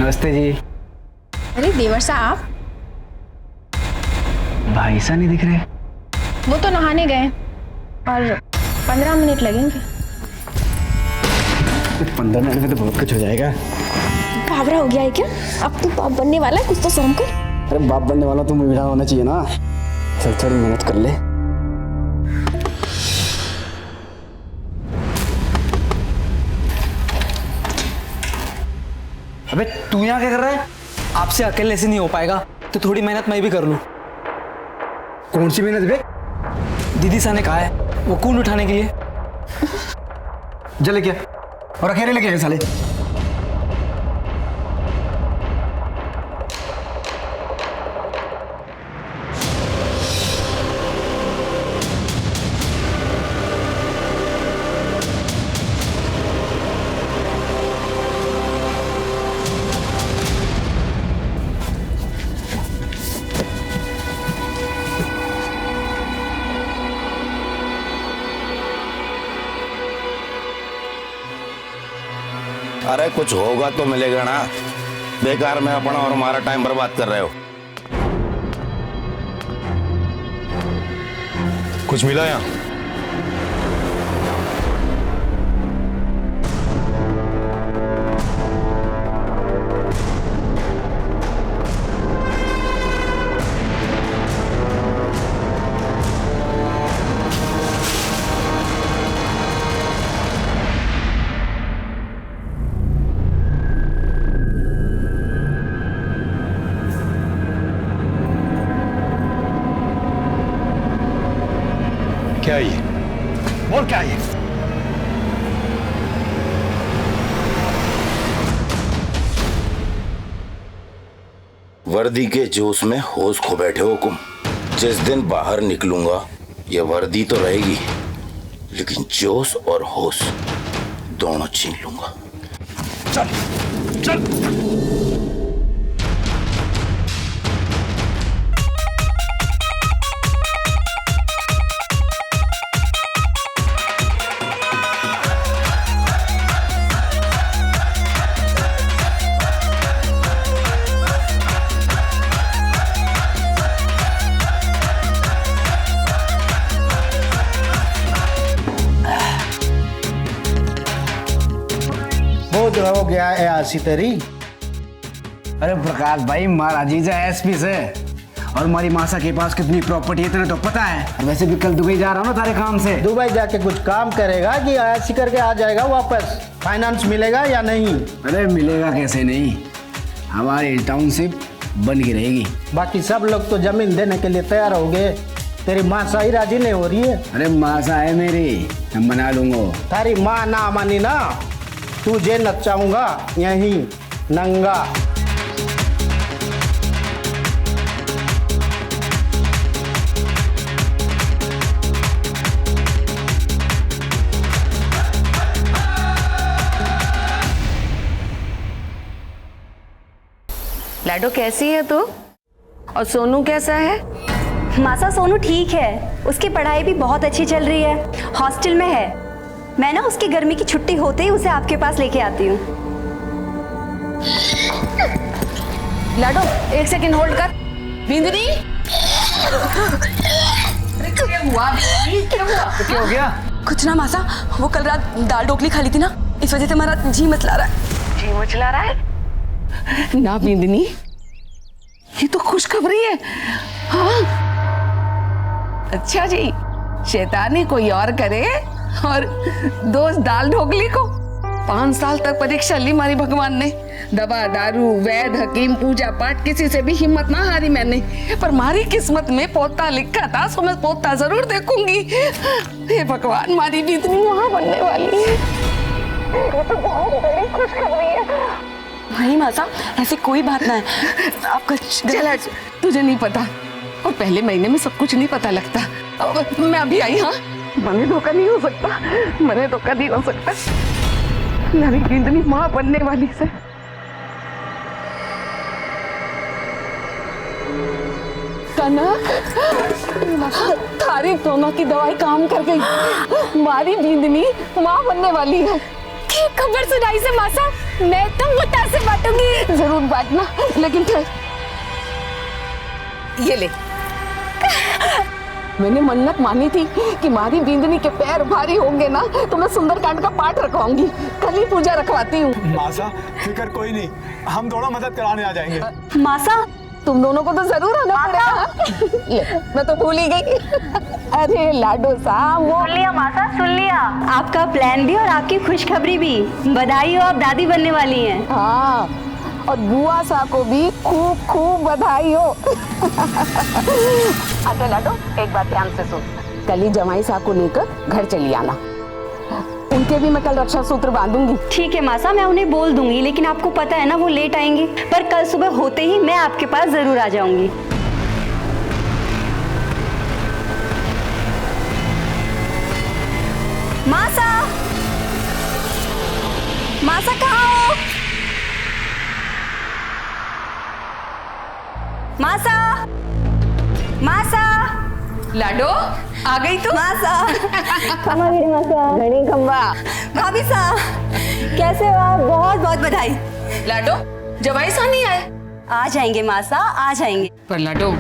नमस्ते जी। अरे देवर साहब, भाई सा नहीं दिख रहे। वो तो नहाने गए और 15 मिनट लगेंगे। 15 मिनट में तो बहुत कुछ हो जाएगा। बावरा हो गया है क्या? अब तू बाप बनने वाला है, कुछ तो शर्म कर। अरे बाप बनने वाला तो मुझे होना चाहिए ना। चल थोड़ी मेहनत कर ले। अबे तू यहाँ क्या कर रहा है? आपसे अकेले से नहीं हो पाएगा, तो थोड़ी मेहनत मैं भी कर लूँ। कौन सी मेहनत बे? दीदी सा ने कहा है वो कून उठाने के लिए। जले क्या और अकेले लेके आए साले। अरे कुछ होगा तो मिलेगा ना, बेकार में अपना और हमारा टाइम बर्बाद कर रहे हो। कुछ मिला यहाँ? क्या ये? बोल क्या ये? वर्दी के जोश में होश खो बैठे हो तुम। जिस दिन बाहर निकलूंगा ये वर्दी तो रहेगी, लेकिन जोश और होश दोनों छीन लूंगा। चल चल। बहुत हो गया है आसी तेरी। अरे प्रकाश भाई, महाराज जी एसपी से और हमारी मासा के पास कितनी प्रॉपर्टी है तेरे तो पता है। और वैसे भी कल दुबई जा रहा हूँ ना तारे काम से। दुबई जाके कुछ काम करेगा कि ऐसी करके आ जाएगा वापस? फाइनेंस मिलेगा या नहीं? अरे मिलेगा कैसे नहीं, हमारी टाउनशिप बन के रहेगी। बाकी सब लोग तो जमीन देने के लिए तैयार हो गए, तेरी माँ ही राजी नहीं हो रही है। अरे मासा है मेरी, मैं मना लूंगा। तारी माँ ना मानी ना, तुझे नचाऊंगा यहीं नंगा। लाडो कैसी है तू? और सोनू कैसा है? मासा सोनू ठीक है, उसकी पढ़ाई भी बहुत अच्छी चल रही है, हॉस्टल में है। मैं ना उसकी गर्मी की छुट्टी होते ही उसे आपके पास लेके आती हूँ। लाडो एक सेकंड होल्ड कर। बिंदनी क्या हुआ? क्या हो गया? कुछ ना मासा, वो कल रात दाल ढोकली खा ली थी ना, इस वजह से हमारा जी मचला रहा है। जी मचला रहा है ना बिंदनी? ये तो खुशखबरी है। हाँ अच्छा जी, शैतानी कोई और करे और दोस्त दाल ढोकली को। 5 साल तक परीक्षा ली मारी भगवान ने, दवा दारू वैद हकीम पूजा पाठ किसी से भी हिम्मत ना हारी मैंने, पर मारी किस्मत में पोता लिखा था, सो मैं पोता जरूर देखूंगी। हे भगवान, मारी भी इतनी वहां बनने वाली है। तो बहुत बड़ी खुशखबरी है। नहीं मासा, ऐसी कोई बात ना है। आपका चला, तुझे नहीं पता, और पहले महीने में सब कुछ नहीं पता लगता। मैं अभी आई। हाँ मने धोखा नहीं हो सकता, मने धोखा नहीं हो सकता। मेरी बिंदनी माँ बनने वाली से। कनक, थारी दोनों की दवाई काम कर गई, हमारी बिंदनी माँ बनने वाली है। खबर सुनाई से मासा, मैं तो मुता से बांटूंगी। जरूर बांटना, लेकिन फिर ये ले। मैंने मन्नत मानी थी कि मारी बिंदनी के पैर भारी होंगे ना तो मैं सुंदरकांड का पाठ रखवाऊंगी। कल ही पूजा रखवाती हूँ। मासा फिक्र कोई नहीं, हम दोनों मदद कराने आ जाएंगे। मासा, तुम दोनों को तो जरूर आना पड़ेगा। ले, मैं तो भूल ही गई। अरे लाडो साहब, वो सुन लिया मासा, सुन लिया। आपका प्लान भी और आपकी खुशखबरी भी। बधाई हो, आप दादी बनने वाली हैं। हाँ, और बुआ सा को भी खूब खूब बधाई हो। अच्छा लाडो, एक बात ध्यान से सुन, कल ही जमाई सा को लेकर घर चली आना। उनके भी मैं कल रक्षा सूत्र बांधूंगी। ठीक है मासा, मैं उन्हें बोल दूंगी, लेकिन आपको पता है ना वो लेट आएंगे। पर कल सुबह होते ही मैं आपके पास जरूर आ जाऊंगी। मासा, मासा कहाँ हो? मासा, मासा, लाडो आ गई तू? मासा, घड़ी खंबा। भाभी साहब, कैसे हो आप? बहुत बहुत बधाई। लाडो, जमाई सा नहीं आए? आ जाएंगे मासा, आ जाएंगे। पर लाडो,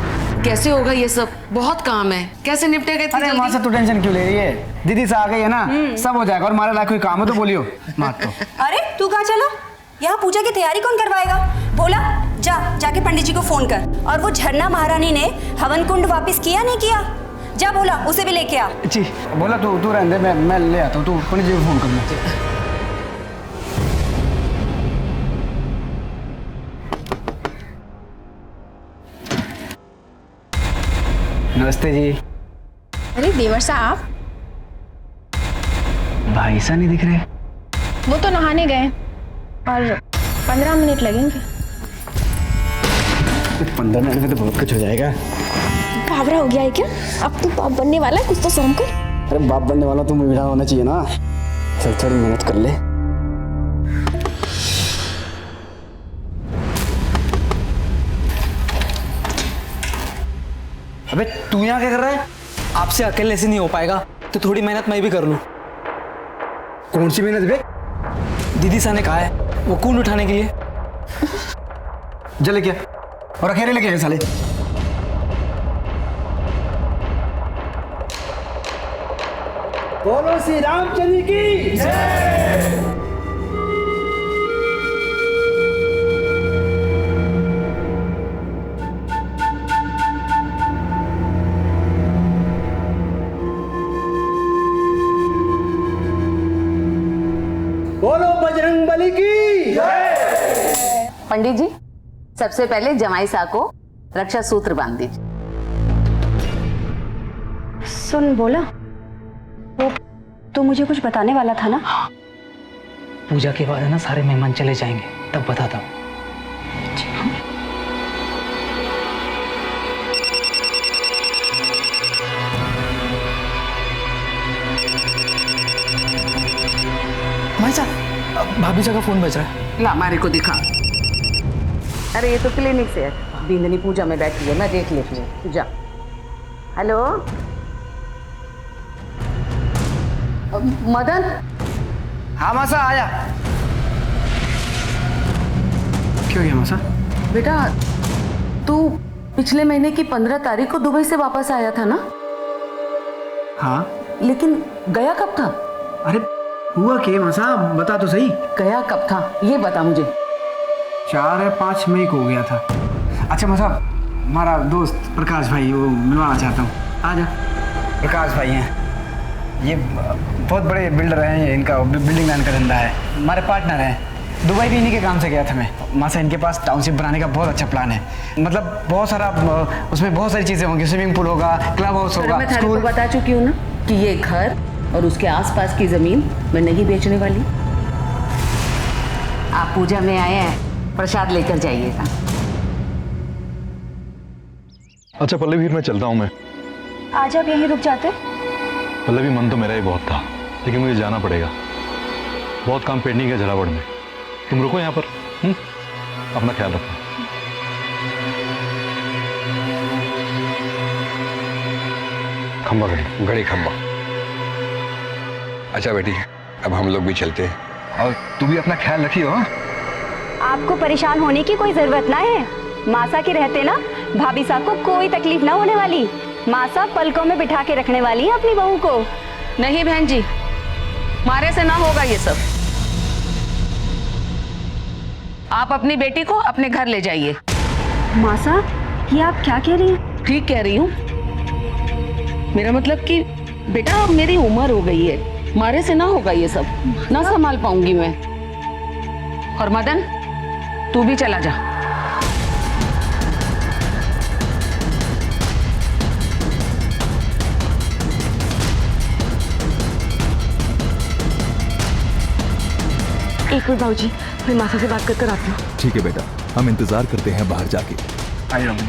कैसे होगा ये सब? बहुत काम है, कैसे निपटेगा इतनी अरे जल्दी? माँ से तू टेंशन क्यों ले रही है? दीदी से आ गई है ना, सब हो जाएगा। और हमारे लायक कोई काम है तो बोलियो मत। तो अरे तू कहाँ चला? यहाँ पूजा की तैयारी कौन करवाएगा? बोला जाके पंडित जी को फोन कर। और वो झरना महारानी ने हवन कुंड वापस किया नहीं किया? जा बोला, उसे भी लेके आ। जी बोला तू रहने दे, मैं ले आता हूँ। तू पंडित जी को फोन करना। नमस्ते जी। अरे देवर साहब, भाई सा नहीं दिख रहे। वो तो नहाने गए और 15 मिनट लगेंगे। 15 मिनट में तो बहुत कुछ हो जाएगा। बावरा हो गया है क्या? अब तू बाप बनने वाला है, कुछ तो शर्म कर। अरे बाप बनने वाला तो मुझे होना चाहिए ना। चल थोड़ी मेहनत कर ले। अबे तू यहाँ क्या कर रहा है? आपसे अकेले से नहीं हो पाएगा, तो थोड़ी मेहनत मैं भी कर लूं। कौन सी मेहनत बे? दीदी सा ने कहा है वो कुंड उठाने के लिए। जले क्या और अकेले लेके आए साले। बोलो श्री रामचंद्र की जय। बोलो बजरंग बली की जय। पंडित जी, सबसे पहले जमाई सा को रक्षा सूत्र बांध दीजिए। सुन, बोला वो तो मुझे कुछ बताने वाला था ना? पूजा के बाद है ना, सारे मेहमान चले जाएंगे, तब बताता हूँ। भाभी सा का फोन बज रहा है। ला हमारे को दिखा। अरे ये तो क्लिनिक से है, बिंदनी पूजा में बैठी है, मैं देख लेती हूँ। तू जा। हेलो मदन। हाँ मासा आया। क्यों गया मासा? बेटा, तू पिछले महीने की 15 तारीख को दुबई से वापस आया था ना? हाँ। लेकिन गया कब था? अरे हुआ क्या मासा, बता तो सही। गया कब था ये बता मुझे। 4 या 5 मई को हो गया था। अच्छा मासा, हमारा दोस्त प्रकाश भाई वो मिलवाना चाहता हूँ। आ जा। प्रकाश भाई हैं, ये बहुत बड़े बिल्डर हैं। इनका बिल्डिंग लाइन का धंधा है, हमारे पार्टनर हैं। दुबई भी इन्हीं के काम से गया था मैं। मासा इनके पास टाउनशिप बनाने का बहुत अच्छा प्लान है। मतलब बहुत सारा, उसमें बहुत सारी चीज़ें होंगी। स्विमिंग पूल होगा, क्लब हाउस होगा, मैं थाने को बता चुकी हूँ ना कि ये घर और उसके आसपास की जमीन मैं नहीं बेचने वाली। आप पूजा में आए हैं, प्रसाद लेकर जाइएगा। अच्छा पल्लवी, फिर मैं चलता हूँ। मैं आज आप यहीं रुक जाते? पल्लवी, मन तो मेरा ही बहुत था, लेकिन मुझे जाना पड़ेगा। बहुत काम पेंडिंग है झलावड़ में। तुम रुको यहाँ पर। अपना ख्याल रखना। खंबा घड़ी, घड़ी खंबा। अच्छा बेटी, अब हम लोग भी चलते हैं। और तू भी अपना ख्याल रखियो। हाँ। आपको परेशान होने की कोई जरूरत ना है। मासा के रहते ना भाभी साहब को कोई तकलीफ ना होने वाली। मासा पलकों में बिठा के रखने वाली है अपनी बहू को। नहीं बहन जी, मारे से ना होगा ये सब। आप अपनी बेटी को अपने घर ले जाइए। मासा, ये आप क्या कह रही हैं? ठीक कह रही हूँ। मेरा मतलब कि बेटा अब मेरी उम्र हो गई है, मारे से ना होगा ये सब, ना संभाल पाऊंगी मैं। और मदन, तू भी चला जा। एक मिनट बाबूजी, मैं मासा से बात कर आती हूँ। ठीक है बेटा, हम इंतजार करते हैं बाहर जाके। आइए अम्मी।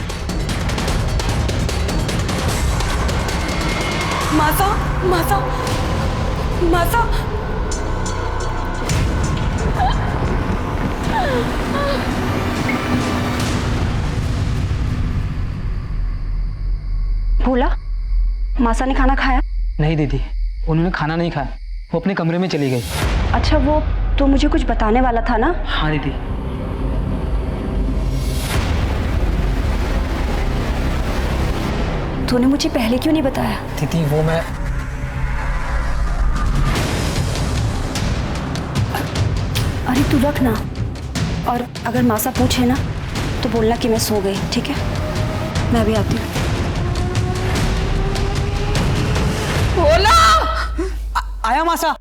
मासा, मासा, मासा। भोला, मासा ने खाना खाया? नहीं दीदी, उन्होंने खाना नहीं खाया, वो अपने कमरे में चली गई। अच्छा, वो तो मुझे कुछ बताने वाला था ना? हाँ दीदी। तूने मुझे पहले क्यों नहीं बताया? दीदी वो मैं अरे तू रख ना, और अगर मासा पूछे ना तो बोलना कि मैं सो गई, ठीक है? मैं अभी आती हूँ। बोला आया मासा।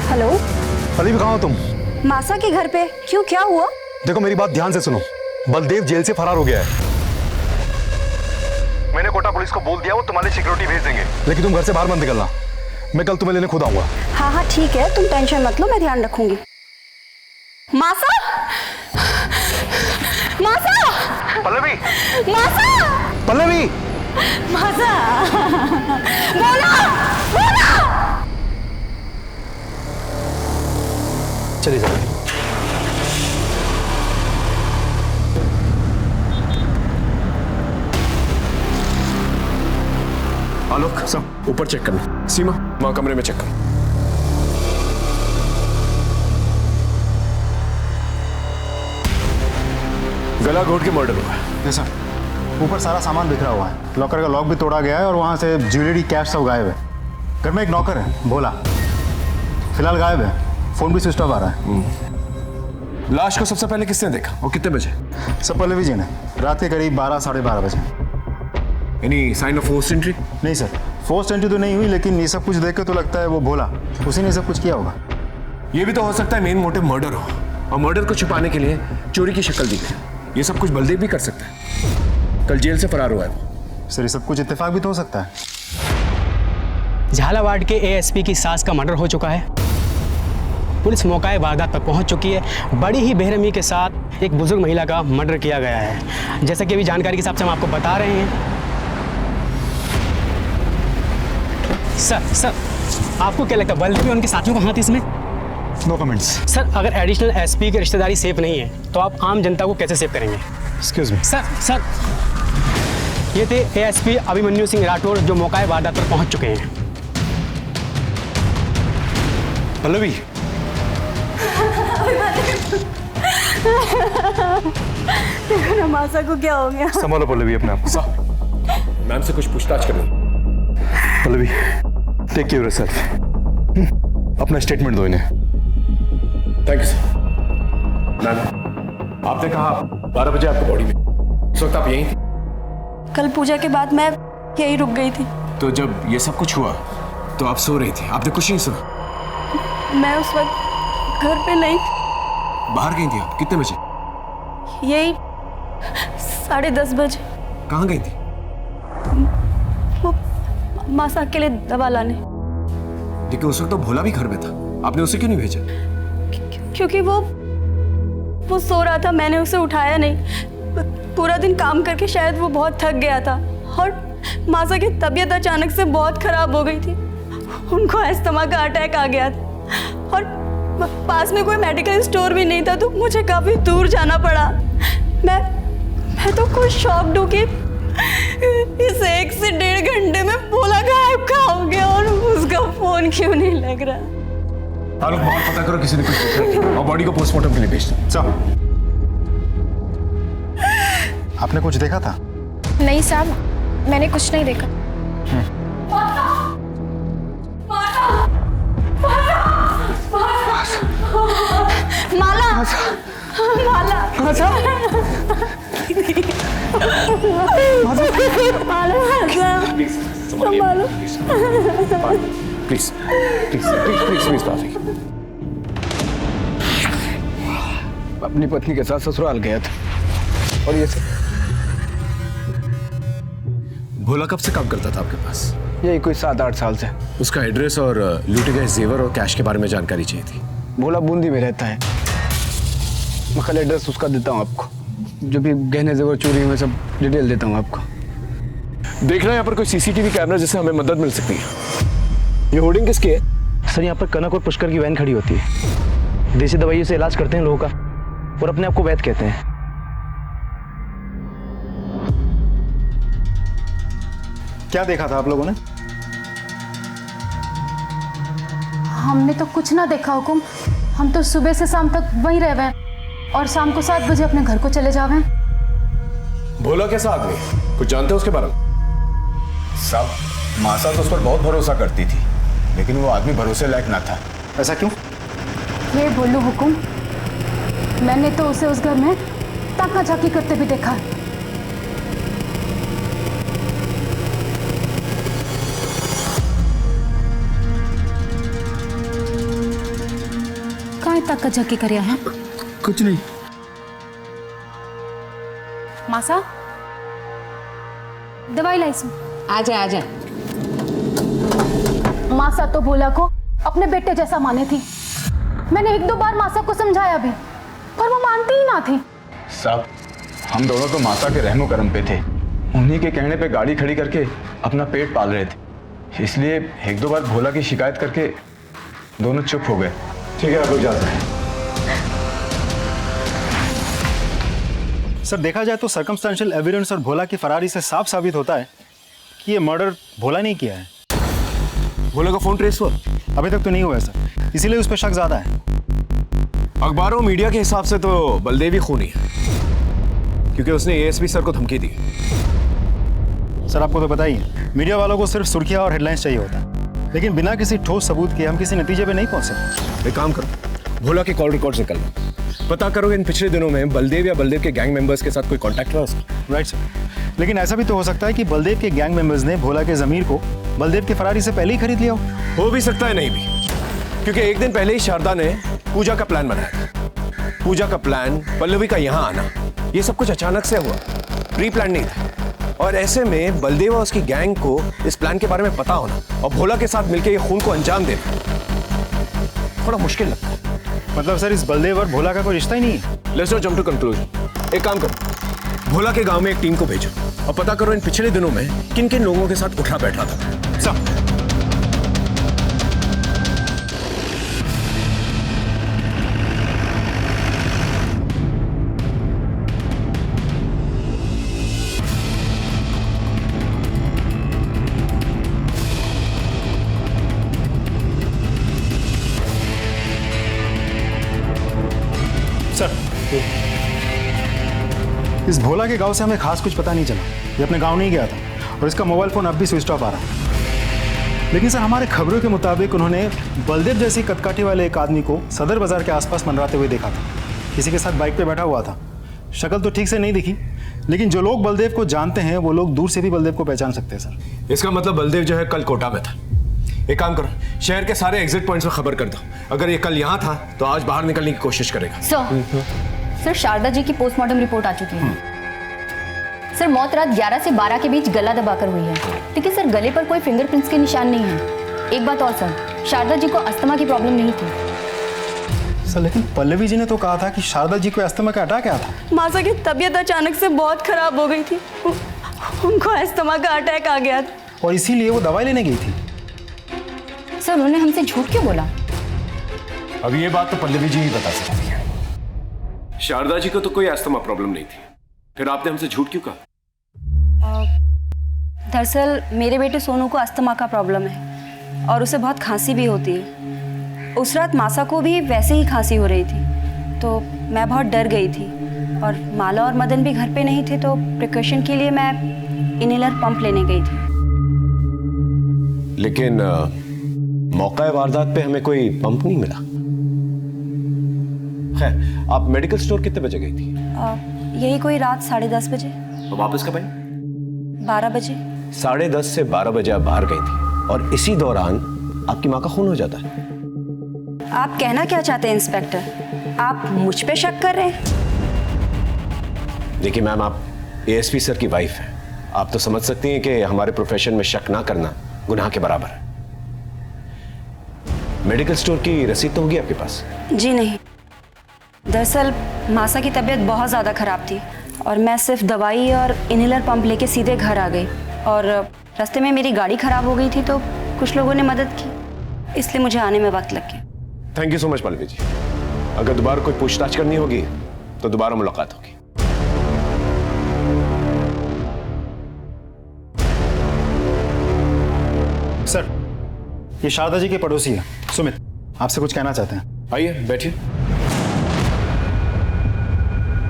हेलो, अभी भी कहाँ हो तुम? मासा के घर पे। क्यों, क्या हुआ? देखो मेरी बात ध्यान से सुनो, बलदेव जेल से फरार हो गया है। मैंने कोटा पुलिस को बोल दिया, वो तुम्हारी सिक्योरिटी भेज देंगे, लेकिन तुम घर से बाहर मत निकलना। मैं कल तुम्हें लेने खुद आऊंगा। हाँ हाँ ठीक है, तुम टेंशन मत लो, मैं ध्यान रखूंगी। मासा, मासा, पल्लवी, मासा, पल्लवी, मासा, बोला, बोला। चलिए जाइए। आलोक, सब ऊपर चेक करना। सीमा, वहां कमरे में चेक कर। गला घोट के मर्डर हुआ है। सर, ऊपर सारा सामान बिखरा हुआ है, लॉकर का लॉक भी तोड़ा गया है और वहाँ से ज्वेलरी, कैश सब गायब है। घर में एक नौकर है भोला, फिलहाल गायब है, फोन भी स्विच ऑफ आ रहा है। लाश को सबसे पहले किसने देखा और कितने बजे? सब पल्लवी जी ने, रात के करीब 12 साढ़े 12 बजे। Any sign of forced entry? नहीं सर, फोर्स्ड एंट्री तो नहीं हुई, लेकिन ये सब कुछ देख के तो लगता है वो भोला, उसी ने सब कुछ किया होगा। ये भी तो हो सकता है मेन मोटिव मर्डर हो, और मर्डर को छुपाने के लिए चोरी की शक्ल दी गई। ये सब कुछ बलदेव भी कर सकता है, कल जेल से फरार हुआ है। सर, ये सब कुछ इत्तेफाक भी तो हो सकता है। झालावाड़ के एएसपी की सास का मर्डर हो चुका है। पुलिस मौके वारदात पर पहुंच चुकी है। बड़ी ही बेरहमी के साथ एक बुजुर्ग महिला का मर्डर किया गया है। जैसा कि अभी जानकारी के हिसाब से हम आपको बता रहे हैं। सर, आपको क्या लगता है बलदेव और उनके साथियों का हाथ इसमें? No comments. सर, अगर एडिशनल एसपी की रिश्तेदारी सेफ नहीं है तो आप आम जनता को कैसे सेव करेंगे? Excuse me. सर, ये थे एएसपी अभिमन्यु सिंह राठौर जो मौके वारदात पर पहुंच चुके हैं। पल्लवी, देखो ना मासा को क्या हो गया। संभालो पल्लवी अपने आप को। मैम से कुछ पूछताछ करो। Pallavi take care yourself. अपना स्टेटमेंट दो इन्हें। Thank you sir. मैम आपने कहा 12 बजे आपको बॉडी में, उस वक्त आप यहीं थी? कल पूजा के बाद मैं यहीं रुक गई थी। तो जब ये सब कुछ हुआ तो आप सो रही थी, आपने कुछ नहीं सुना? मैं उस वक्त घर पे नहीं थी। बाहर गई थी आप? कितने बजे? यही 10:30 बजे। कहाँ गई थी? वो मासा के लिए दवा लाने। लेकिन उस वक्त तो भोला भी घर में था, आपने उसे क्यों नहीं भेजा? क्योंकि वो सो रहा था, मैंने उसे उठाया नहीं। पूरा दिन काम करके शायद वो बहुत थक गया था और मासा की तबीयत अचानक से बहुत खराब हो गई थी। उनको अस्थमा का अटैक आ गया था और पास में कोई मेडिकल स्टोर भी नहीं था, तो मुझे काफी दूर जाना पड़ा। मैं तो कुछ शॉक्ड हूँ कि इस 1 से 1.5 घंटे में भोला गायब कहाँ हो गया और उसका फोन क्यों नहीं लग रहा। आलोक बाहर पता करो किसी ने कुछ देखा और बॉडी को पोस्टमार्टम के लिए भेज दो। साहब आपने कुछ देखा था? नहीं साहब, मैंने कुछ नहीं देखा। माला माला संभालो। Please please please please please बाफी। अपनी पत्नी के साथ ससुराल गया था और ये सब। भोला कब से काम करता था आपके पास? यही कोई 7-8 साल से। उसका एड्रेस और लूटे गए जेवर और कैश के बारे में जानकारी चाहिए थी। भोला बूंदी में रहता है। मैं कल एड्रेस उसका देता हूँ आपको, जो भी गहने जेवर चोरी हुए सब डिटेल देता हूँ आपको। देखना यहाँ पर कोई सीसीटीवी कैमरा जिससे हमें मदद मिल सकती है। ये होर्डिंग किसकी है? सर यहाँ पर कनक और पुष्कर की वैन खड़ी होती है। देसी दवाइयों से इलाज करते हैं लोगों का और अपने आप को वैद्य कहते हैं। क्या देखा था आप लोगों ने? हमने तो कुछ ना देखा हुकुम। हम तो सुबह से शाम तक वहीं रह गए और शाम को 7 बजे अपने घर को चले जावे। भोला कैसा आदमी, कुछ जानते हो उसके बारे में? साहब मासा तो उस पर बहुत भरोसा करती थी, लेकिन वो आदमी भरोसे लायक ना था। ऐसा क्यों? ये बोलूं हुकुम, मैंने तो उसे उस घर में ताका झाकी करते भी देखा। कहाँ ताका झाकी कर है? कुछ नहीं। मासा दवाई लाई इसमें। आजा आजा। मासा तो भोला को अपने बेटे जैसा माने थी। मैंने 1-2 बार मासा को समझाया भी, पर वो मानती ही ना थी। साहब हम दोनों तो मासा के रहमो करम पे थे। उन्हीं के कहने पे गाड़ी खड़ी करके अपना पेट पाल रहे थे, इसलिए 1-2 बार भोला की शिकायत करके दोनों चुप हो गए। ठीक है, आप लोग जाते हैं। सर देखा जाए तो सर्कमस्टेंशियल एविडेंस और भोला की फरारी से साफ साबित होता है कि ये मर्डर भोला नहीं किया है। भोला का फोन ट्रेस हुआ? अभी तक तो नहीं हुआ है सर, इसीलिए उस पर शक ज्यादा है। अखबारों मीडिया के हिसाब से तो बलदेव ही खूनी है, क्योंकि उसने एएसपी सर को धमकी दी। सर आपको तो पता ही है, मीडिया वालों को सिर्फ सुर्खियां और हेडलाइंस चाहिए होता है, लेकिन बिना किसी ठोस सबूत के हम किसी नतीजे पे नहीं पहुंच सकते। एक काम करो, भोला के कॉल रिकॉर्ड निकल पता करो इन पिछले दिनों में बलदेव या बलदेव के गैंग मेंबर्स के साथ कोई कांटेक्ट रहा उसका। राइट सर, लेकिन ऐसा भी तो हो सकता है कि बलदेव के गैंग मेंबर्स ने भोला के जमीर को बलदेव के फरारी से पहले ही खरीद लिया हो भी सकता है, नहीं भी, क्योंकि एक दिन पहले ही शारदा ने पूजा का प्लान बनाया। पूजा का प्लान पल्लवी का यहाँ आना, ये सब कुछ अचानक से हुआ, प्री प्लान नहीं था। और ऐसे में बलदेव और उसकी गैंग को इस प्लान के बारे में पता होना और भोला के साथ मिलकर ये खून को अंजाम देना थोड़ा मुश्किल लगता है। मतलब सर इस बलदेव और भोला का कोई रिश्ता ही नहीं है। Let's not jump to conclusion. एक काम करो, भोला के गांव में एक टीम को भेजो और पता करो इन पिछले दिनों में किन किन लोगों के साथ उठा बैठा था। सब इस भोला के गांव से हमें खास कुछ पता नहीं चला। ये अपने गांव नहीं गया था और इसका मोबाइल फ़ोन अब भी स्विच ऑफ आ रहा है। लेकिन सर, हमारे खबरों के मुताबिक उन्होंने बलदेव जैसी कदकाठी वाले एक आदमी को सदर बाजार के आसपास मंडराते हुए देखा था। किसी के साथ बाइक पे बैठा हुआ था। शक्ल तो ठीक से नहीं दिखी, लेकिन जो लोग बलदेव को जानते हैं वो लोग दूर से भी बलदेव को पहचान सकते हैं सर। इसका मतलब बलदेव जो है कल कोटा में था। एक काम करो, शहर के सारे एग्जिट पॉइंट्स में खबर कर दो। अगर ये कल यहाँ था तो आज बाहर निकलने की कोशिश करेगा। सर शारदा जी की पोस्टमार्टम रिपोर्ट आ चुकी है। सर मौत रात 11 से 12 के बीच गला दबाकर हुई है, लेकिन सर गले पर कोई फिंगरप्रिंट्स के निशान नहीं है। एक बात और सर, शारदा जी को अस्थमा की प्रॉब्लम नहीं थी। सर लेकिन पल्लवी जी ने तो कहा था कि शारदा जी को अस्थमा का अटैक आया था। मासा की तबीयत अचानक से बहुत खराब हो गई थी, उनको अस्थमा का अटैक आ गया था और इसीलिए वो दवाई लेने गई थी। सर उन्होंने हमसे झूठ क्यों बोला? अब ये बात तो पल्लवी जी ही बता सकती है। शारदा जी को तो कोई अस्थमा प्रॉब्लम नहीं थी, फिर आपने हमसे झूठ क्यों कहा? दरअसल मेरे बेटे सोनू को अस्थमा का प्रॉब्लम है और उसे बहुत खांसी भी होती है। उस रात मासा को भी वैसे ही खांसी हो रही थी, तो मैं बहुत डर गई थी और माला और मदन भी घर पे नहीं थे, तो प्रिकॉशन के लिए मैं इनहेलर पंप लेने गई थी। लेकिन मौका वारदात पे हमें कोई पंप नहीं मिला। खैर, आप मेडिकल स्टोर कितने बजे गई थी? यही कोई रात 10:30 बजे। तो वापस कब आई? 12 बजे। 10:30 से 12 बजे आप बाहर गई थी और इसी दौरान आपकी माँ का खून हो जाता है। आप कहना क्या चाहते हैं इंस्पेक्टर? आप मुझ पे शक कर रहे हैं? देखिए मैम, आप एएसपी सर की वाइफ हैं। आप तो समझ सकती हैं कि हमारे प्रोफेशन में शक ना करना गुनाह के बराबर है। मेडिकल स्टोर की रसीद तो होगी आपके पास? जी नहीं, दरअसल मासा की तबीयत बहुत ज़्यादा खराब थी और मैं सिर्फ दवाई और इनहेलर पंप लेके सीधे घर आ गई और रास्ते में मेरी गाड़ी खराब हो गई थी, तो कुछ लोगों ने मदद की, इसलिए मुझे आने में वक्त लग गया। Thank you so much Pallavi ji. अगर दोबारा कोई पूछताछ करनी होगी तो दोबारा मुलाकात होगी। सर, ये शारदा जी के पड़ोसी है सुमित, आपसे कुछ कहना चाहते हैं। आइए बैठिए,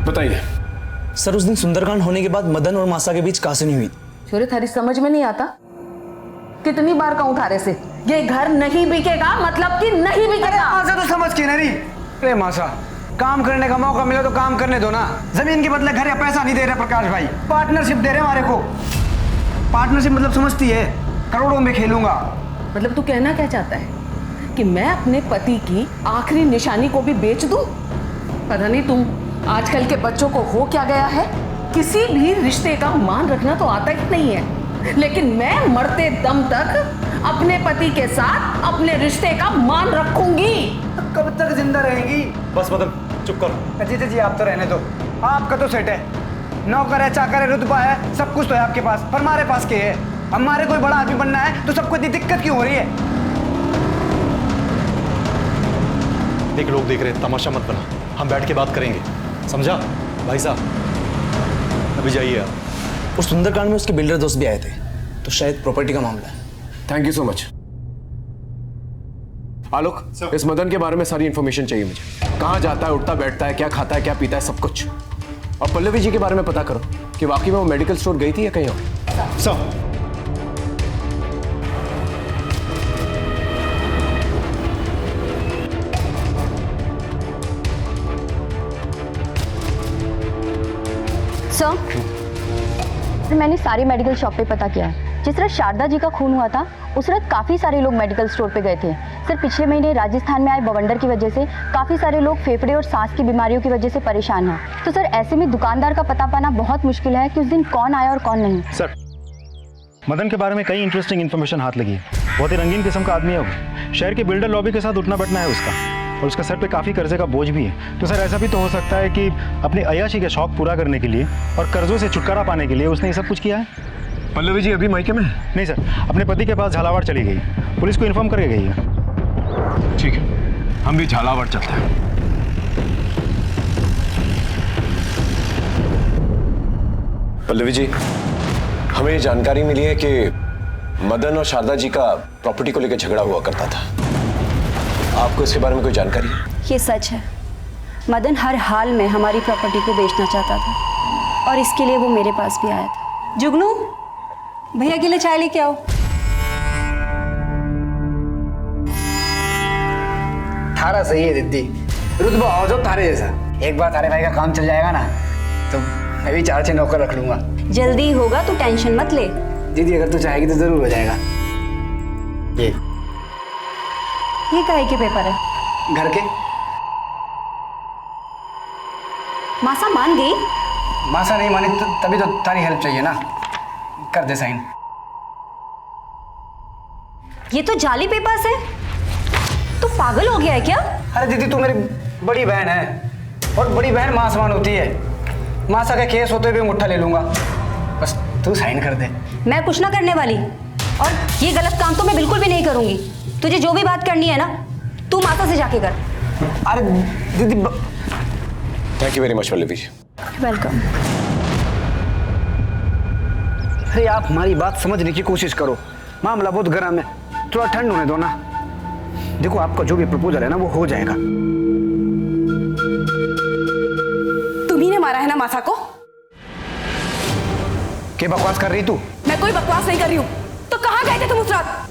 बताइए। सर उस दिन सुंदरकांड होने के बाद मदन और मासा के बीच कहासुनी हुई। छोरे थारी समझ में नहीं आता, कितनी बार कहूं थारे से ये घर नहीं बिकेगा, मतलब कि नहीं बिकेगा। मासा तो समझ के नहीं। अरे मासा, काम करने का मौका मिला तो काम करने दो ना। जमीन के बदले घर या पैसा नहीं दे रहे प्रकाश भाई, पार्टनरशिप दे रहे हमारे को। पार्टनरशिप मतलब समझती है, करोड़ों में खेलूंगा। मतलब तू कहना क्या चाहता है कि मैं अपने पति की आखिरी निशानी को भी बेच दूं? पता नहीं तुम आजकल के बच्चों को हो क्या गया है, किसी भी रिश्ते का मान रखना तो आता ही नहीं है, लेकिन मैं मरते दम तक अपने पति के साथ अपने रिश्ते का मान रखूंगी। कब तक जिंदा रहेंगी? बस मदन चुप कर। जीते जी आप तो रहने दो, आपका तो सेट है, नौकर है, चाकर है, रुतबा है, सब कुछ तो है आपके पास, पर हमारे पास क्या है? हमारे कोई बड़ा आदमी बनना है तो सबको इतनी दिक्कत क्यों हो रही है? देख, लोग देख रहे हैं, तमाशा मत बना, हम बैठ के बात करेंगे, समझा? भाई साहब अभी जाइए आप। उस सुंदरकांड में उसके बिल्डर दोस्त भी आए थे, तो शायद प्रॉपर्टी का मामला है। Thank you so much. Alok, इस मदन के बारे में सारी इंफॉर्मेशन चाहिए मुझे। कहाँ जाता है, उठता बैठता है, क्या खाता है, क्या पीता है, सब कुछ। और पल्लवी जी के बारे में पता करो कि वाकई में वो मेडिकल स्टोर गई थी या कहीं और। सर मैंने सारी मेडिकल शॉप पे पता किया है। जिस रात शारदा जी का खून हुआ था उस रात काफ़ी सारे लोग मेडिकल स्टोर पे गए थे। सर पिछले महीने राजस्थान में आए बवंडर की वजह से काफ़ी सारे लोग फेफड़े और सांस की बीमारियों की वजह से परेशान हैं। तो सर ऐसे में दुकानदार का पता पाना बहुत मुश्किल है कि उस दिन कौन आया और कौन नहीं। सर, मदन के बारे में कई इंटरेस्टिंग इन्फॉर्मेशन हाथ लगी है। बहुत ही रंगीन किस्म का आदमी है वो। शहर के बिल्डर लॉबी के साथ उठना बैठना है उसका, और उसका सर पे काफ़ी कर्जे का बोझ भी है। तो सर ऐसा भी तो हो सकता है कि अपने अय्याशी के शौक पूरा करने के लिए और कर्जों से छुटकारा पाने के लिए उसने ये सब कुछ किया है। पल्लवी जी अभी मायके में? नहीं सर, अपने पति के पास झालावाड़ चली गई, पुलिस को इन्फॉर्म करके गई है। ठीक है, हम भी झालावाड़ चलते हैं। पल्लवी जी, हमें ये जानकारी मिली है कि मदन और शारदा जी का प्रॉपर्टी को लेकर झगड़ा हुआ करता था। आपको इसके बारे में कोई जानकारी है? ये सच है, मदन हर हाल में हमारी प्रॉपर्टी को बेचना चाहता था। और इसके लिए वो मेरे पास भी आया था। जुगनू, भैया के लिए चाय लेके आओ। थारा सही है दीदी, रुतबा हो जो तारे जैसा। एक बार तारे भाई का काम चल जाएगा ना तो मैं भी 4-6 नौकर रख लूंगा। जल्दी होगा, तू टेंशन मत ले। दीदी अगर तू चाहेगी तो जरूर हो जाएगा। ये काहे के पेपर है? घर के। मासा मान गई? मासा नहीं मानी तो तभी तो तारी हेल्प चाहिए ना, कर दे साइन। ये तो जाली पेपर्स है। तू पागल हो गया है क्या? अरे दीदी तू मेरी बड़ी बहन है और बड़ी बहन मां समान होती है। मासा का केस होते हुए मुट्ठा ले लूंगा, बस तू साइन कर दे। मैं कुछ ना करने वाली, और ये गलत काम तो मैं बिल्कुल भी नहीं करूंगी। तुझे जो भी बात करनी है ना, तू माता से जाके कर। अरे दीदी thank you very much Pallavi ji. Welcome. अरे आप हमारी बात समझने की कोशिश करो, मामला बहुत गर्म है, थोड़ा ठंड होने दो ना। देखो आपका जो भी प्रपोजल है ना वो हो जाएगा। तुम्ही ने मारा है ना मासा को? क्या बकवास कर रही तू? मैं कोई बकवास नहीं कर रही हूँ। तो कहाँ गए थे तुम उस रात?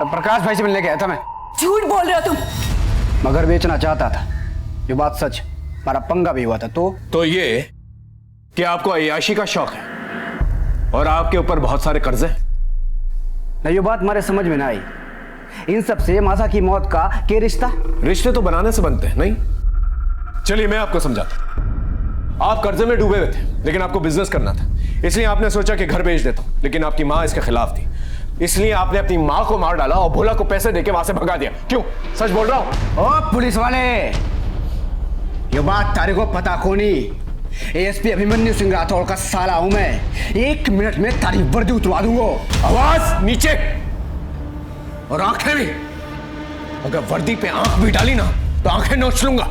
प्रकाश भाई से मिलने गया था मैं। झूठ बोल रहे हो तुम। मगर बेचना चाहता था, ये बात सच। हमारा पंगा भी हुआ था। तो ये कि आपको अय्याशी का शौक है और आपके ऊपर बहुत सारे कर्जे। नहीं, ये बात हमारे समझ में ना आई। इन सब से मासा की मौत का क्या रिश्ता? रिश्ते तो बनाने से बनते हैं, नहीं? चलिए मैं आपको समझाता हूं। आप कर्जे में डूबे हुए थे, लेकिन आपको बिजनेस करना था, इसलिए आपने सोचा कि घर बेच देता हूं, लेकिन आपकी मां इसके खिलाफ थी, इसलिए आपने अपनी मां को मार डाला और भोला को पैसे देके वहां से भगा दिया। क्यों? सच बोल रहा हूं। ओ पुलिस वाले, ये बात तारे को पता को नहीं। एएसपी अभिमन्यु सिंह राठौड़ का साला हूं मैं। 1 मिनट में तारी वर्दी उतरवा दूंगा। आवाज नीचे और आंखें भी। अगर वर्दी पे आंख भी डाली ना तो आंखें नोच लूंगा।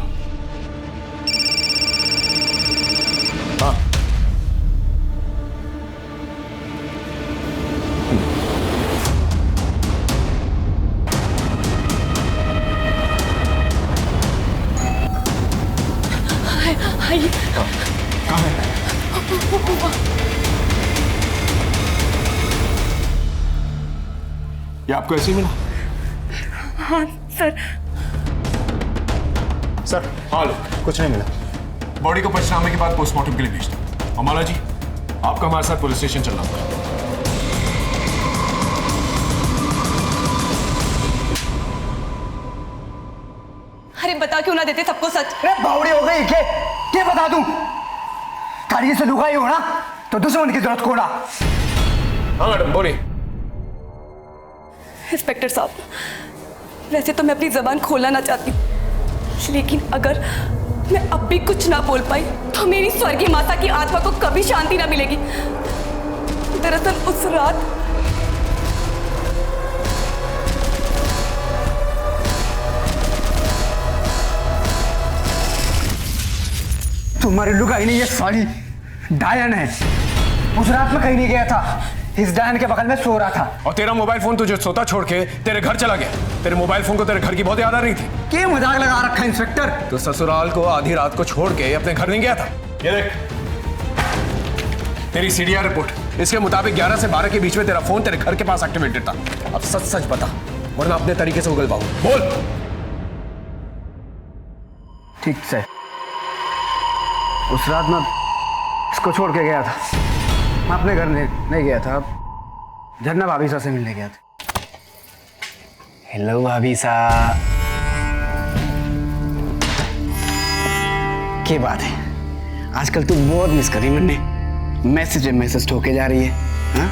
हाँ। कहाँ है? ये आपको ऐसे ही मिला? हाँ सर। सर हाँ लो। कुछ नहीं मिला। बॉडी को पंचनामे के बाद पोस्टमार्टम के लिए भेज दो। अमाला जी, आपका हमारे साथ पुलिस स्टेशन चलना होगा। अरे बता क्यों ना देते सबको सच? अरे बावड़ी हो गई क्या बता दूं? तारी से लुगाई हो ना तो दुश्मन की जरूरत कोड़ा। हाँ मैडम बोलिए। इंस्पेक्टर साहब, वैसे तो मैं अपनी जबान खोलना ना चाहती, लेकिन अगर मैं अब भी कुछ ना बोल पाई तो मेरी स्वर्गीय माता की आत्मा को कभी शांति ना मिलेगी। दरअसल उस रात तुम्हारी लुगाई नहीं, ये साली डायन है। उस रात में कहीं नहीं गया था, इस डायन के बगल में सो रहा था। और तेरा मोबाइल फोन तुझे सोता छोड़ के तेरे घर चला गया। तेरे मोबाइल फोन को तेरे घर की बहुत याद आ रही थी। क्या मजाक लगा रखा है इंस्पेक्टर? तो ससुराल को आधी रात को छोड़ के अपने घर नहीं गया था। ये देख तेरी सीडीआर रिपोर्ट, इसके मुताबिक 11 से 12 के बीच में तेरा फोन तेरे घर के पास एक्टिवेटेड था। अब सच सच बता, वरना अपने तरीके से उगल पाऊं। बोल। ठीक से उस रात मैं इसको छोड़ के गया था। मैं अपने घर नहीं गया था, झरना भाभी सा से मिलने गया था। हेलो भाभी सा, क्या बात है? आजकल तू बहुत मिस करी मैंने। मैसेज ठोके जा रही है। हाँ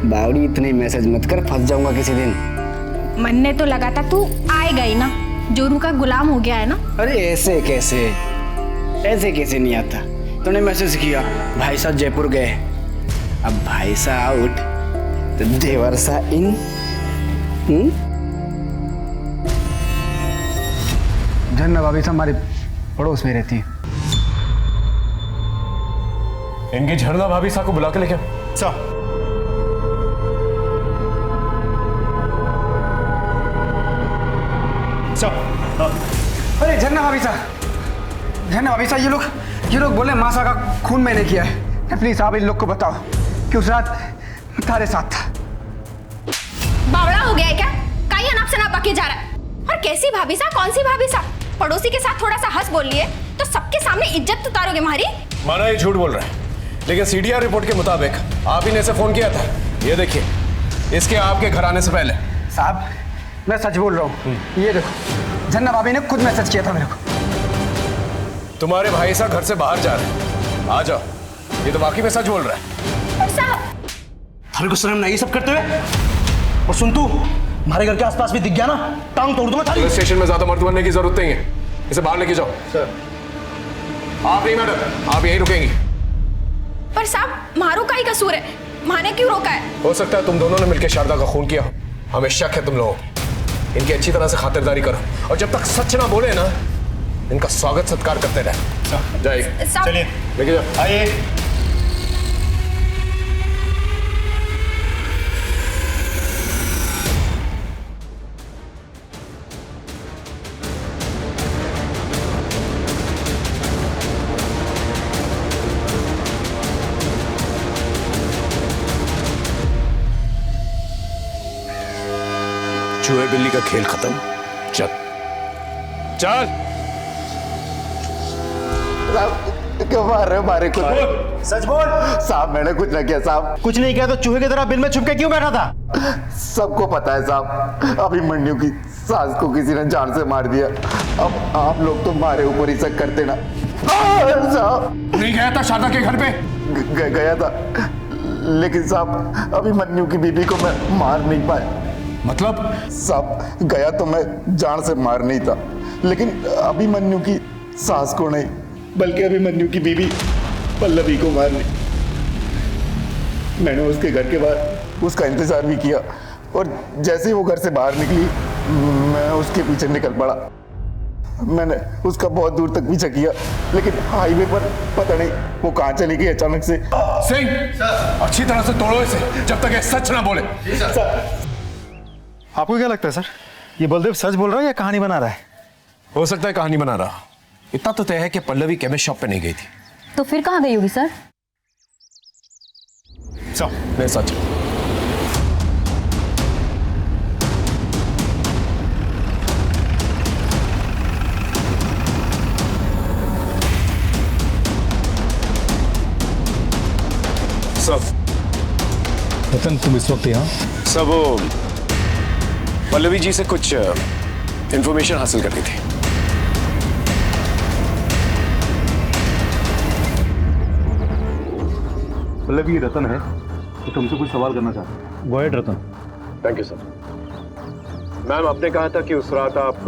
बावड़ी, इतने मैसेज मत कर, फंस जाऊंगा किसी दिन। मन ने तो लगा था तू आएगा ही ना, जोरू का गुलाम हो गया है ना। अरे ऐसे कैसे नहीं आता? तूने मैसेज किया भाई साहब जयपुर गए, अब भाई साहब आउट, देवरसा इन झरना भाभी से हमारे पड़ोस में रहती है। इनकी झरना भाभी साहब को बुला के लेके आओ। साहब अरे झरना भाभी साहब ये लोग बोले मासा का खून मैंने किया है। प्लीज आप इन लोग को बताओ कि उस रात तारे साथ था। बावड़ा हो गया है क्या? काई नाप से ना बके जा रहा है। और कैसी भाभी साहब? कौन सी भाभी साहब? पड़ोसी के साथ थोड़ा सा हंस बोल लिए तो सबके सामने इज्जत उतारोगे हमारी। माना ये झूठ बोल रहा है, लेकिन सीडीआर रिपोर्ट के मुताबिक आप ही ने इसे फोन किया था। ये देखिए, इसके आपके घर आने से पहले। साहब मैं सच बोल रहा हूँ, ये देखो झरना भाभी ने खुद मैसेज किया था मेरे को। तुम्हारे भाई साहब घर से बाहर जा रहे हैं, आ जाओ। ये तो वाकई में सच बोल रहा है। थारे को शर्म नहीं सब करते हुए? और सुन तू, हमारे घर के आसपास भी दिख गया ना, टांग तोड़ दूंगा थारी। पुलिस स्टेशन में ज्यादा मर्द बनने की जरूरत नहीं है, इसे बाहर लेके जाओ। सर आप नहीं मैडम, आप यहीं रुकेंगी। पर साहब मारो का ही कसूर है, माने क्यों रोका है? हो सकता है तुम दोनों ने मिलकर शारदा का खून किया हो, हमें शक है तुम लोगों। इनकी अच्छी तरह से खातिरदारी करो और जब तक सच ना बोले ना, इनका स्वागत सत्कार करते रहे। जाइए, चलिए लेके जाओ। आइए। चूहे बिल्ली का खेल खत्म। चल चल। क्यों मार रहे हो हमारे को? सच बोल। साहब मैंने कुछ नहीं किया साहब। कुछ नहीं किया तो चूहे की तरह बिल में छुप के क्यों बैठा था? सबको पता है साहब, अभिमन्यु की सास को किसी ने जान से मार दिया। अब आप लोग तो हमारे ऊपर ही शक करते ना। साहब नहीं गया था शारदा के घर पे? गया था, लेकिन साहब अभिमन्यु की बीबी को मैं मार नहीं पाया। मतलब? साहब गया तो मैं जान से मार नहीं था, लेकिन अभिमन्यु की सास को नहीं, बल्कि अभिमन्यु की बीबी पल्लवी को मारने। मैंने उसके घर के बाहर उसका इंतजार भी किया और जैसे ही वो घर से बाहर निकली मैं उसके पीछे निकल पड़ा। मैंने उसका बहुत दूर तक पीछा किया, लेकिन हाईवे पर पता नहीं वो कहाँ चली गई अचानक से। सिंह अच्छी तरह से तोड़ो इसे जब तक ये सच ना बोले। आपको क्या लगता है सर, ये बलदेव सच बोल रहा है या कहानी बना रहा है? हो सकता है कहानी बना रहा। इतना तो तय है कि पल्लवी केमिस्ट शॉप पे नहीं गई थी। तो फिर कहाँ गई होगी सर? नहीं सच। सब रतन तुम इस वक्त यहाँ? सब पल्लवी जी से कुछ इंफॉर्मेशन हासिल करनी थी। पल्लवी रतन है तो तुमसे कुछ सवाल करना चाहता हूँ। Go ahead Ratan. Thank you sir. Ma'am आपने कहा था कि उस रात आप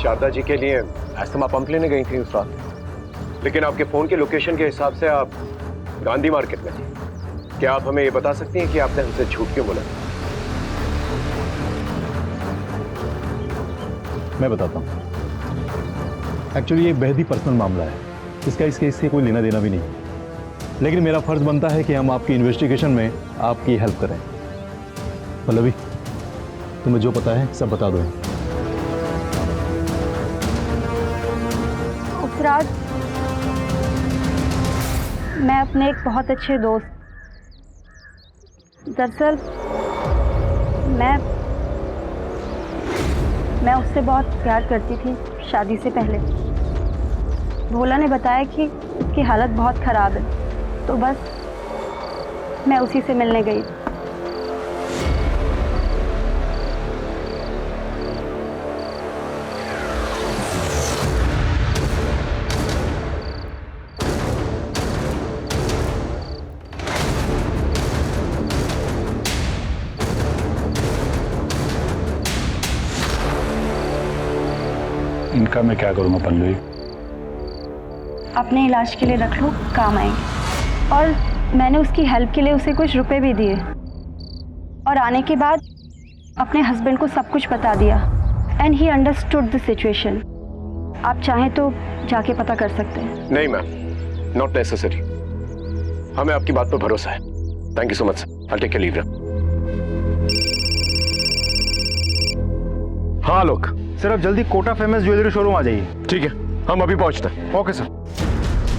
शारदा जी के लिए एस्थमा पंप लेने गई थी उस रात, लेकिन आपके फोन के लोकेशन के हिसाब से आप गांधी मार्केट में थी। क्या आप हमें ये बता सकती हैं कि आपने हमसे झूठ क्यों बोला? मैं बताता हूँ। एक्चुअली ये बेहद ही पर्सनल मामला है, इसका इस केस से कोई लेना देना भी नहीं, लेकिन मेरा फर्ज बनता है कि हम आपकी इन्वेस्टिगेशन में आपकी हेल्प करें। पल्लवी तुम्हें जो पता है सब बता दो। उस रात मैं अपने एक बहुत अच्छे दोस्त, दरअसल मैं उससे बहुत प्यार करती थी शादी से पहले। भोला ने बताया कि उसकी हालत बहुत ख़राब है, तो बस मैं उसी से मिलने गई। इनका मैं क्या करूँगा पल्लवी? अपने इलाज के लिए रख लो, काम आएंगे। और मैंने उसकी हेल्प के लिए उसे कुछ रुपए भी दिए। और आने के बाद अपने हस्बैंड को सब कुछ बता दिया and he understood the situation. आप चाहें तो जाके पता कर सकते हैं। नहीं मैम, नॉट नेसेसरी। हमें आपकी बात पर भरोसा है। Thank you so much sir. I take care leave. हाँ लोग, सर आप जल्दी कोटा फेमस ज्वेलरी शोरूम आ जाइए। ठीक है, हम अभी पहुंचते हैं। Okay sir.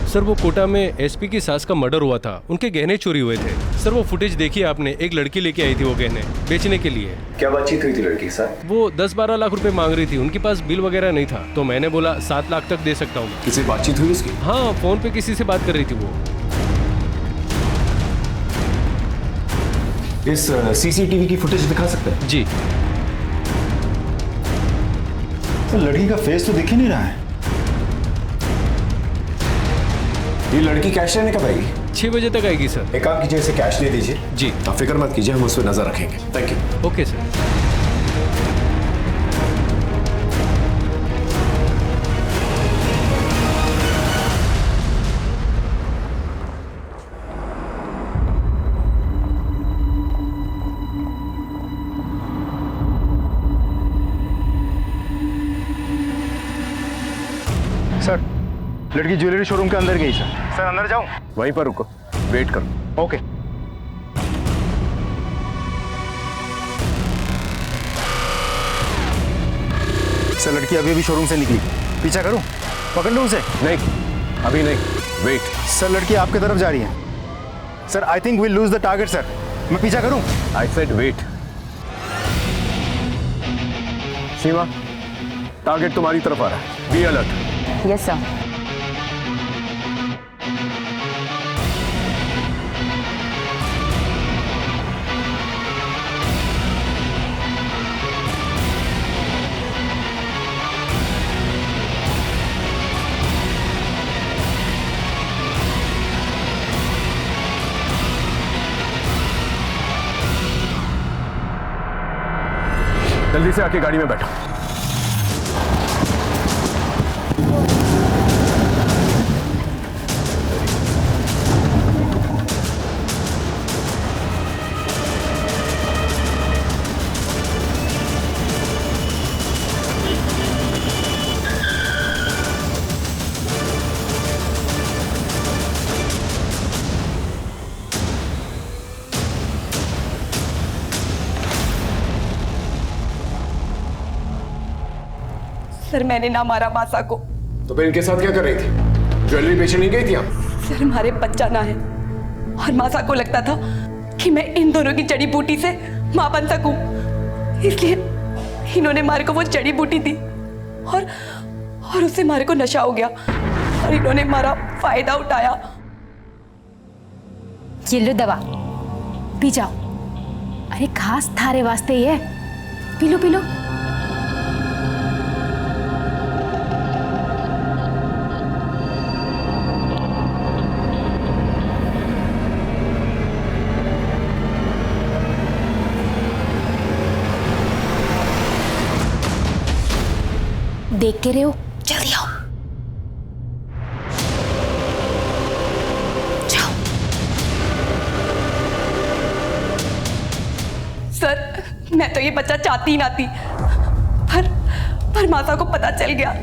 सर वो कोटा में एसपी की सास का मर्डर हुआ था, उनके गहने चोरी हुए थे। सर वो फुटेज देखिए आपने, एक लड़की लेके आई थी वो गहने बेचने के लिए। क्या बातचीत हुई थी लड़की के साथ? वो 10-12 लाख रुपए मांग रही थी, उनके पास बिल वगैरह नहीं था, तो मैंने बोला 7 लाख तक दे सकता हूँ। किसी बातचीत हुई उसकी? हाँ, फोन पे किसी से बात कर रही थी वो। इस सीसीटीवी की फुटेज दिखा सकते हैं? जी। तो लड़की का फेस तो दिख ही नहीं रहा है। ये लड़की कैश लेने कब आएगी? 6 बजे तक आएगी सर। एक काम कीजिए, इसे कैश दे दीजिए। जी। आप फिक्र मत कीजिए, हम उस पर नजर रखेंगे। Thank you. Okay sir. Sir लड़की ज्वेलरी शोरूम के अंदर गई सर। सर अंदर जाऊं? वहीं पर रुको, वेट करो। ओके। सर लड़की अभी अभी शोरूम से निकली, पीछा करूं? पकड़ लूं उसे? नहीं, अभी नहीं, वेट। सर लड़की आपकी तरफ जा रही है। Sir I think we lose the target sir. मैं पीछा करूं? I said wait. Seema, target तुम्हारी तरफ आ रहा है। Be alert. Yes sir. जल्दी से आके गाड़ी में बैठो। सर मैंने ना मारा मासा को। तो फिर इनके साथ क्या कर रही थी? ज्वेलरी बेचने नहीं गई थी आप? सर हमारे बच्चा ना है और मासा को लगता था कि मैं इन दोनों की जड़ी बूटी से मां बन सकूं, इसलिए इन्होंने मारे को वो जड़ी बूटी दी और उससे मारे को नशा हो गया और इन्होंने हमारा फायदा उठाया। ये लो दवा, पी जाओ। अरे खास थारे वास्ते ये, पी लो पी लो। देख के रहे हो, जल्दी आओ। जाओ। सर मैं तो ये बच्चा चाहती ही ना थी, पर मासा को पता चल गया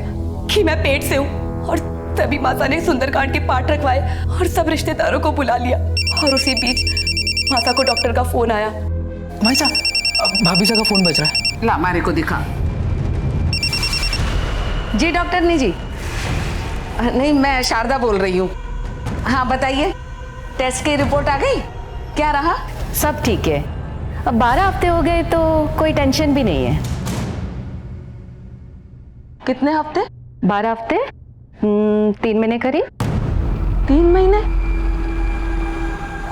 कि मैं पेट से हूँ और तभी मासा ने सुंदरकांड के पाठ रखवाए और सब रिश्तेदारों को बुला लिया। और उसी बीच मासा को डॉक्टर का फोन आया। भाई साहब, भाभी साहब का फोन बज रहा है। ला हमारे को दिखा। जी डॉक्टरनी जी। नहीं, मैं शारदा बोल रही हूँ। हाँ बताइए, टेस्ट की रिपोर्ट आ गई? क्या रहा? सब ठीक है। अब 12 हफ्ते हो गए तो कोई टेंशन भी नहीं है। कितने हफ्ते? 12 हफ्ते, 3 महीने करीब। 3 महीने?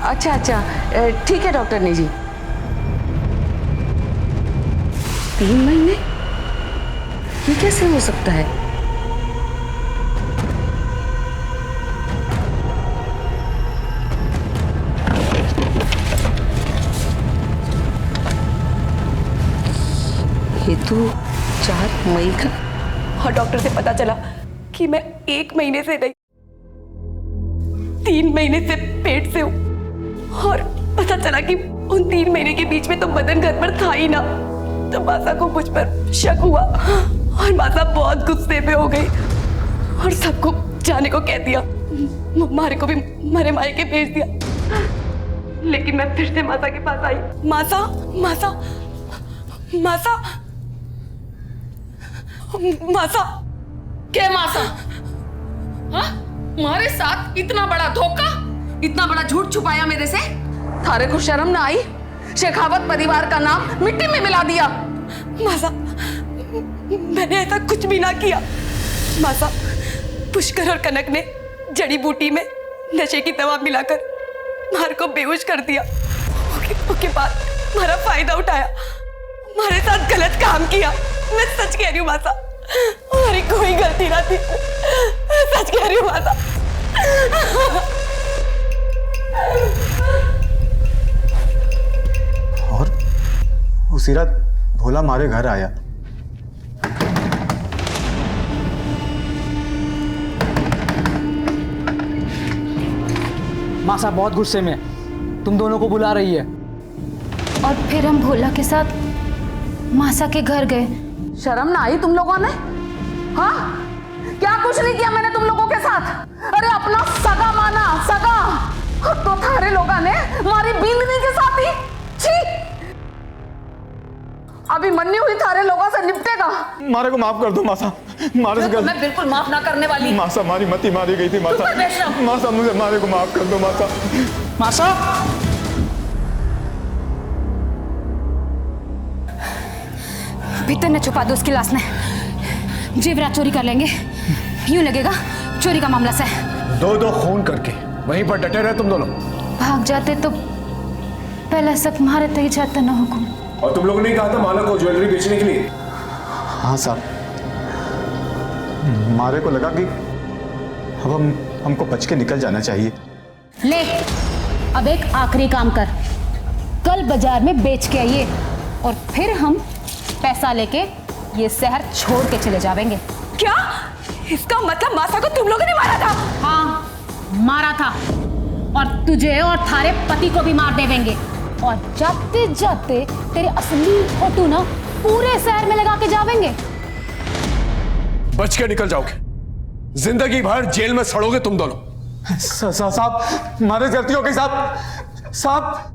अच्छा अच्छा, ठीक है डॉक्टरनी जी। 3 महीने? ये कैसे हो सकता है? ये तो 4 मई का। और डॉक्टर से पता चला कि मैं 1 महीने से नहीं 3 महीने से पेट से हूँ और पता चला कि उन 3 महीने के बीच में तो मदन घर पर था ही ना, तो मासा को मुझ पर शक हुआ और मासा बहुत गुस्से में हो गई और सबको जाने को कह दिया। मारे को भी मरे मारे के भेज दिया। लेकिन मैं फिर से मासा के पास आई। मासा मासा मासा मासा क्या मासा? हाँ? तुम्हारे साथ इतना बड़ा धोखा, इतना बड़ा झूठ छुपाया मेरे से? थारे को शर्म ना आई? शेखावत परिवार का नाम मिट्टी में मिला दिया। मासा, मैंने ऐसा कुछ भी ना किया। मासा, पुष्कर और कनक ने जड़ी बूटी में नशे की दवा मिलाकर मार को बेहोश कर दिया। उसके बाद हमारा फायदा उठाया, हमारे साथ गलत काम किया। मैं सच कह रही हूँ मासा, हमारी कोई गलती ना थी। मैं सच कह रही हूँ मासा। और उसी रात भोला हमारे घर आया। मासा बहुत गुस्से में तुम दोनों को बुला रही है। और फिर हम भोला के साथ मासा के घर गए। शर्म ना आई तुम लोगों ने? हाँ, क्या कुछ नहीं किया मैंने तुम लोगों के साथ? अरे अपना सगा माना, सगा। तो थारे लोगों ने मारी बींदनी के साथ ही। छी! अभी मन्नी हुई थारे लोगों से निपटेगा। मारे को माफ कर दो मासा, मारे से मैं बिल्कुल माफ ना करने वाली। मासा मारी मती मारी गई थी मासा। मासा मुझे मारे को माफ कर दो मासा। मासा भीतर ने छुपा दो उसकी लाश ने। जेवरात चोरी कर लेंगे, यूं लगेगा चोरी का मामला से। दो खून करके वहीं पर डटे रहे तुम दोनों। भाग जाते तो पहले सब मारे तय जाता ना हुकुम। और तुम लोगों ने कहा था माला को ज्वेलरी बेचने के लिए। हाँ साहब, मारे को लगा कि अब हमको बच के निकल जाना चाहिए। ले, अब एक आखिरी काम कर, कल बाजार में बेच के आइए और फिर हम पैसा लेके ये शहर छोड़ के चले जाएंगे। क्या? इसका मतलब मासा को तुम लोगों ने मारा था? हाँ, मारा था, और तुझे और थारे पति को भी मार देवेंगे। और जाते जाते तेरे असली फोटो ना पूरे शहर में लगा के जावेंगे। बच के निकल जाओगे, जिंदगी भर जेल में सड़ोगे तुम दोनों। साहब मारे गलती हो गई साहब। साहब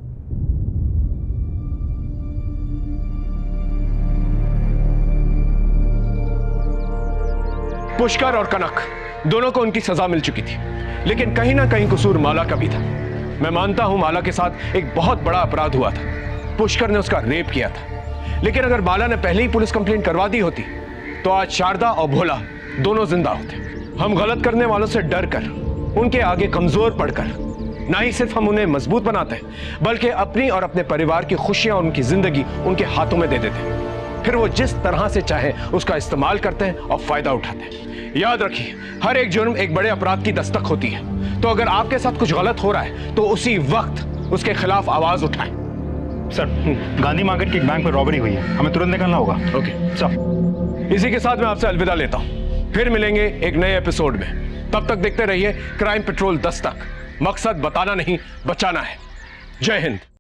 पुष्कर और कनक दोनों को उनकी सजा मिल चुकी थी, लेकिन कहीं ना कहीं कसूर माला का भी था। मैं मानता हूं माला के साथ एक बहुत बड़ा अपराध हुआ था। पुष्कर ने उसका रेप किया था, लेकिन अगर माला ने पहले ही पुलिस कंप्लेंट करवा दी होती तो आज शारदा और भोला दोनों जिंदा होते। हम गलत करने वालों से डर कर, उनके आगे कमजोर पड़कर, ना ही सिर्फ हम उन्हें मजबूत बनाते हैं, बल्कि अपनी और अपने परिवार की खुशियां और उनकी जिंदगी उनके हाथों में दे देते हैं। फिर वो जिस तरह से चाहे उसका इस्तेमाल करते हैं और फायदा उठाते हैं। याद रखिए, हर एक जुर्म एक बड़े अपराध की दस्तक होती है। तो अगर आपके साथ कुछ गलत हो रहा है तो उसी वक्त उसके खिलाफ आवाज उठाएं। सर, गांधी मार्केट के एक बैंक पर रॉबरी हुई है, हमें तुरंत निकलना होगा। ओके सर, इसी के साथ मैं आपसे अलविदा लेता हूं। फिर मिलेंगे एक नए एपिसोड में। तब तक देखते रहिए क्राइम पेट्रोल दस्तक। मकसद बताना नहीं, बचाना है। जय हिंद।